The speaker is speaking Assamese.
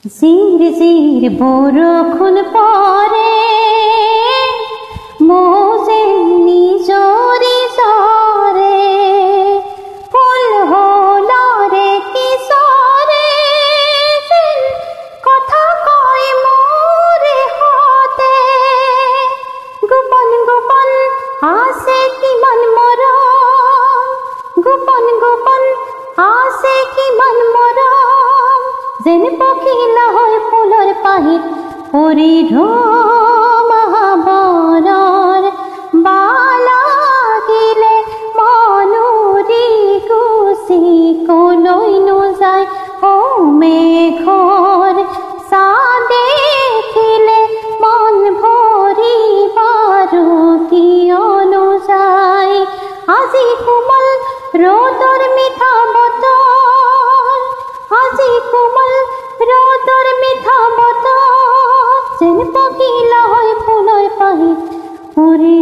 জিৰ জিৰ বৰষুণ পৰে মৌজে নিজৰি চৰে ফুল হলৰে কিশোৰে যেন কথা কয় মোৰে হতে গোপন গোপন আছে কিমান মৰম গোপন গোপন আছে কিমান মৰম যেন পখিলা হয় ফুলৰ পাহিত পৰি মহাবৰৰ বালাগিলে মনুৰি গুচি কলৈ নোযায় ও মেঘৰ চাহ দেখিলে মন ভৰি বাৰু কিয় নোযায় আজি কোমল ৰ'দৰ মিঠা বতৰ আজি কোমল ৰ'দৰ মিঠা বতৰ যেন পখিলা হয় ফুলৰ পাহিত পৰি